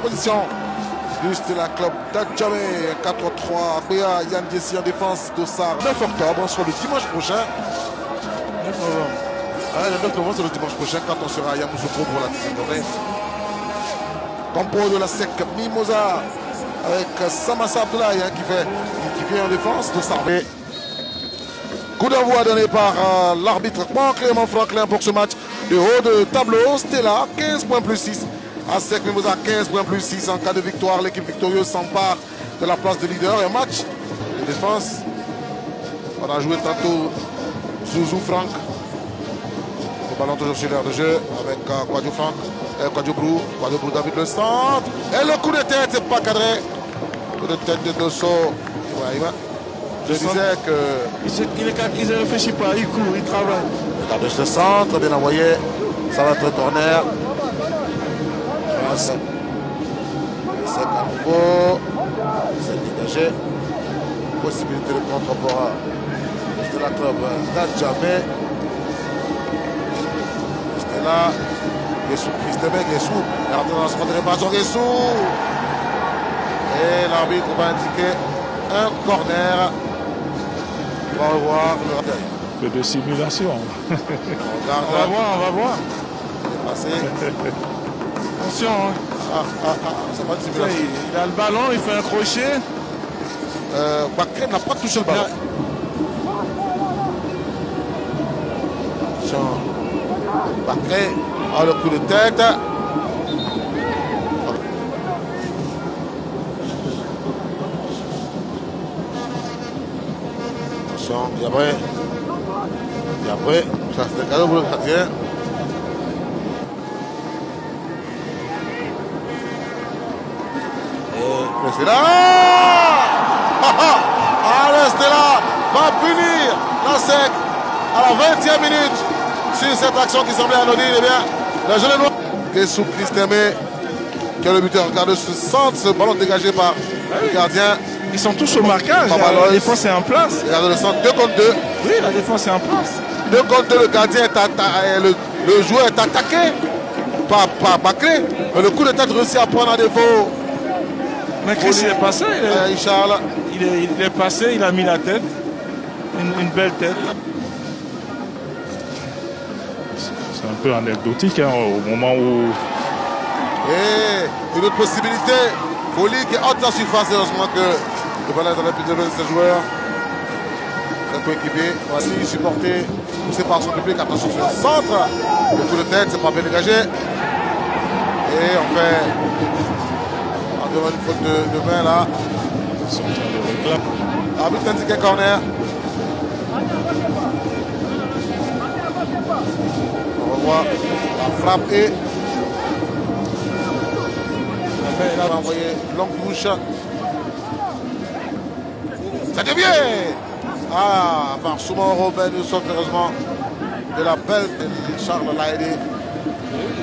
position. Juste la club d'Adjamé, 4-3. Béa, Yann Jessi en défense. Dossard, 9 octobre, sur le dimanche prochain. 9 novembre. Ah, le 9 novembre, c'est le dimanche prochain quand on sera à Yamoussoukro pour la deuxième journée. Compo de la SEC, Mimosa avec Samassa Abdoulaye qui vient en défense. Dossard. Coup d'envoi donné par l'arbitre Clément Franklin pour ce match de haut de tableau. Stella, 15 points plus 6. ASEC Mimosa, 15 points plus 6. En cas de victoire, l'équipe victorieuse s'empare de la place de leader. Un match de défense. On a joué tantôt Zouzou Franck. Le ballon toujours sur l'air de jeu avec Kwadjo Franck. Kwadjo Brou David le centre. Et le coup de tête, c'est pas cadré. Coup de tête de Dosso. Je disais que... Il ne réfléchit pas, il court, il travaille. Regardez ce centre, bien envoyé. Ça va être un corner. C'est à nouveau. C'est dégagé. Possibilité de contre pour la club d'Adjamé. C'était là. Guessou. La rentrée dans de réparation, Guessou. Et l'arbitre va indiquer un corner. On va revoir le ratel. Peu de simulation. On va voir. C'est passé. Attention. Hein. C'est pas de simulation. Il a le ballon, il fait un crochet. Bakre n'a pas touché le ballon. Attention. Bakre a le coup de tête. Et après, ça c'est le cadeau pour le gardien. Et c'est là. Allez, Stella va punir la SEC à la 20e minute sur cette action qui semblait anodine. Eh bien, la jeune noire Guessou Christemé qui a le buteur. Regardez ce centre, ce ballon dégagé par le gardien. Ils sont tous au marquage, la défense est en place. Regardez le centre, 2 contre 2. Oui, la défense est en place. 2 contre 2, le gardien le joueur est attaqué par Bakre. Mais le coup de tête réussit à prendre un défaut. Mais qu'est-ce qui est passé? Il est passé, il a mis la tête. Une belle tête. C'est un peu anecdotique hein, au moment où... Et une autre possibilité. Folie qui est hors de la surface, heureusement que le ballon est dans la piste de ce joueur. C'est un coéquipier. Voici supporté, poussé par son public. Attention sur le centre. Le coup de tête, c'est pas bien dégagé. Et on fait devant une faute de main là. Arbitre indiqué corner. On revoit la frappe et il a envoyé longue touche. Ça devient par Souman Robin, nous sommes heureusement de la belle de Charles Laïdé. Il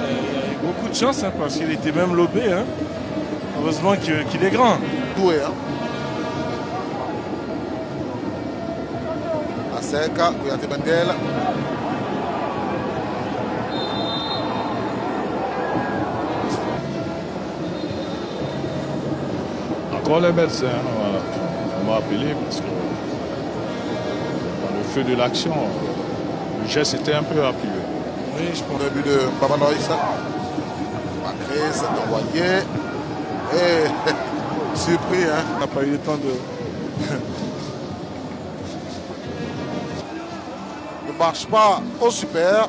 a eu beaucoup de chance hein, parce qu'il était même lobé. Hein. Heureusement qu'il est grand. Doué. Hein. Aseka, Kouyaté Bendel. Encore les médecins, on va appeler parce que dans le feu de l'action, le geste était un peu appuyé. Oui, je prends le but de Babanoïs. Bakre s'est envoyé. Et surpris, hein. On n'a pas eu le temps de... ne marche pas au super.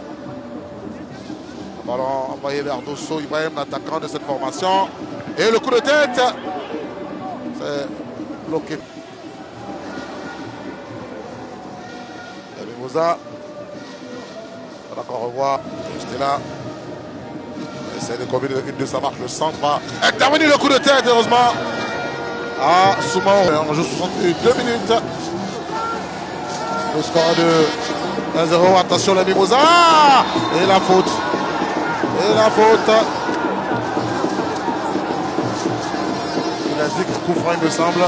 Le ballon envoyé vers Dosso Ibrahim, l'attaquant de cette formation. Et le coup de tête. C'est bloqué. Et Mimosa. On va encore revoir. C'était là. Essaye de combiner l'équipe de sa marque. Le centre va intervenir le coup de tête, heureusement. Souman. On joue 62 minutes. Le score de 1-0. Attention, la Mimosa. Et la faute. Il indique coup franc, il me semble.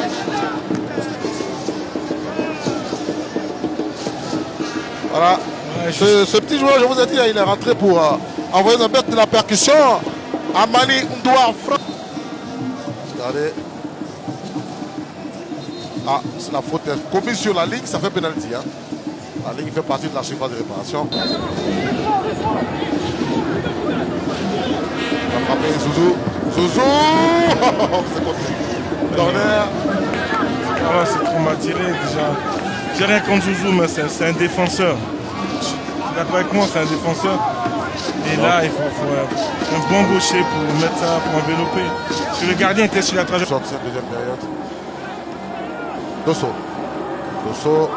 Voilà. Ce petit joueur, je vous ai dit, il est rentré pour envoyer un bête de la percussion à Mani Ndouar. Regardez. Ah, c'est la faute commise sur la ligne, ça fait pénalty. Hein. La ligne fait partie de la surface de réparation. On va frapper Zouzou. Zouzou. C'est contre. Corner. Ah, c'est trop mal tiré déjà. J'ai rien contre Zouzou, mais c'est un défenseur. D'accord avec moi, c'est un défenseur. Et là, il faut un bon gaucher pour mettre ça, pour envelopper. Parce que le gardien était sur la trajectoire. Deuxième période. Dosso. Dosso.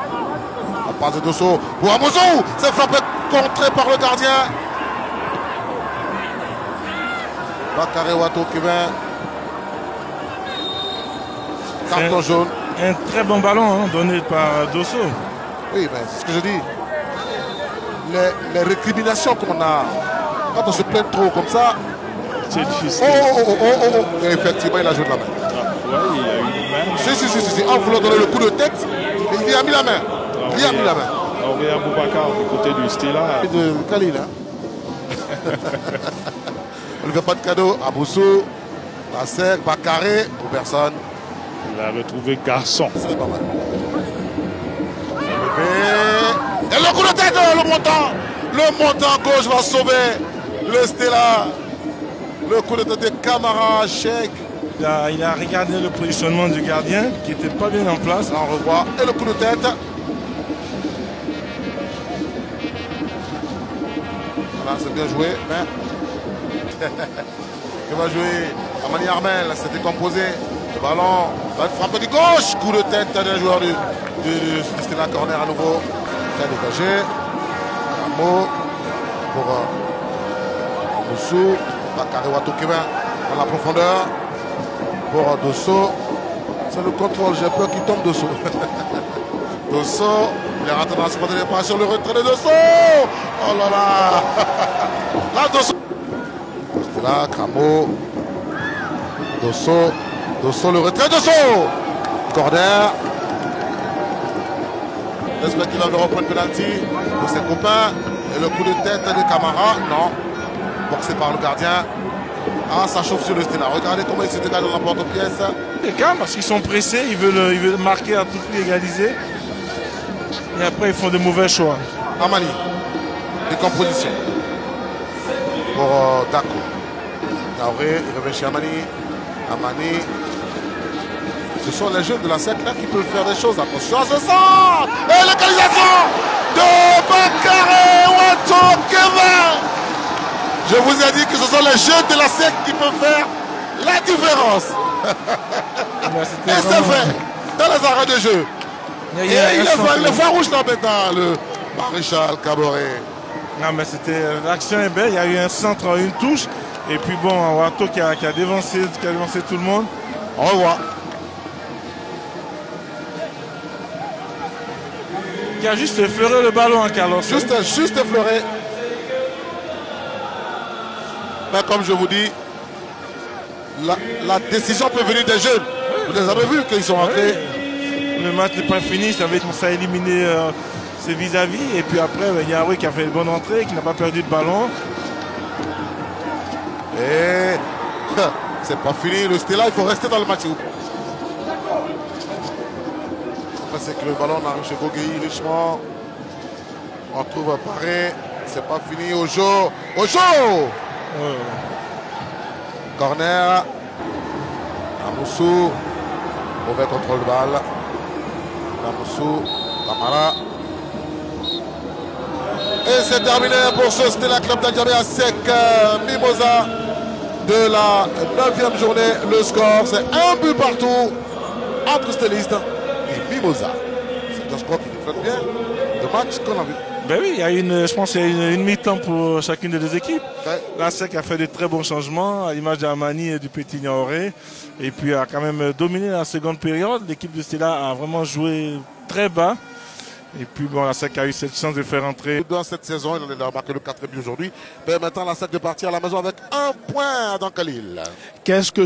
La passe de Dosso. Pour Amosou. C'est frappé contré par le gardien. Bakary Wato qui vient. Carton jaune. Un très bon ballon hein, donné par Dosso. Oui, mais c'est ce que je dis. Les récriminations qu'on a, quand on se plaint trop comme ça. C'est difficile. Et effectivement, il a joué de la main. Ouais, il a eu une main. Si. En voulant donner le coup de tête, il y a mis la main. Il a mis la main. Regarde Boubacar du côté du Stella. De Khalil. Hein. On ne fait pas de cadeau. Aboussou, Nasser, Bakary, pour personne. Il a retrouvé Garçon. C'est pas mal. Et le coup de tête, le montant gauche va sauver le Stella. Le coup de tête de Camara, Cheikh. Il a regardé le positionnement du gardien qui n'était pas bien en place. Là, on revoit. Et le coup de tête. Voilà, c'est bien joué. Mais que va jouer Amani Armel, c'est décomposé. Le ballon va être frappé du gauche. Coup de tête d'un joueur du Stella, corner à nouveau. Très dégagé. Un mot pour Dosso. Bakary Wato qui vient dans la profondeur. Pour Dosso. C'est le contrôle. J'ai peur qu'il tombe Dosso. Dosso. Il est rentré dans la surface de réparation. Le retrait de Dosso. Oh là là. Là, Dosso. Stella, Cramo. Dosso. Dosso, le retrait. Dosso. Corner. J'espère qu'il va avoir un point de penalty pour ses copains. Et le coup de tête de Camara, non. Boxé par le gardien. Ah, ça chauffe sur le Stella. Regardez comment il se dégage dans la porte-pièce. Les gars, parce qu'ils sont pressés, ils veulent marquer à tout prix, égaliser. Et après, ils font de mauvais choix. Amani, décomposition. Pour Dako. Naoré, il revient chez Amani. Amani. Ce sont les jeunes de la SEC là qui peuvent faire des choses. Attention à ce centre. Et localisation de Bakary Wato Kevin. Je vous ai dit que ce sont les jeunes de la SEC qui peuvent faire la différence. Et c'est fait dans les arrêts de jeu. Et il est farouche là maintenant, le maréchal Caboret. Non mais c'était l'action est belle, il y a eu un centre, une touche. Et puis bon, Wato qui a dévancé tout le monde. Au revoir. Qui a juste effleuré le ballon en Carlos. Juste effleuré. Mais comme je vous dis, la décision peut venir des jeunes. Vous les avez vus qu'ils sont rentrés. Le match n'est pas fini, ça avait commencé à éliminer ses vis-à-vis. Et puis après, il y a Yaoui qui a fait une bonne entrée, qui n'a pas perdu de ballon. Et c'est pas fini. Le Stella, il faut rester dans le match. C'est que le ballon arrive chez Bogueï, Richemont. On trouve Paré. C'est pas fini. Ojo. Corner. Amoussou. Mauvais contrôle de balle. Amoussou. Camara. Et c'est terminé pour ce Stella Club d'Adjamé à Sec Mimosa de la 9e journée. Le score, c'est un but partout entre Stellistes et Mimosa. C'est un score qui reflète bien le match qu'on a vu. Ben oui, il y a je pense qu'il y a une mi-temps pour chacune des deux équipes. Ouais. La SEC a fait de très bons changements, à l'image d'Amani et du Petit Niaoré. Et puis a quand même dominé la seconde période. L'équipe de Stella a vraiment joué très bas. Et puis bon, la SEC a eu cette chance de faire entrer. Dans cette saison, il a marqué le 4e but aujourd'hui. Mais maintenant, la SEC de partir à la maison avec un point dans Khalil. Qu'est-ce que...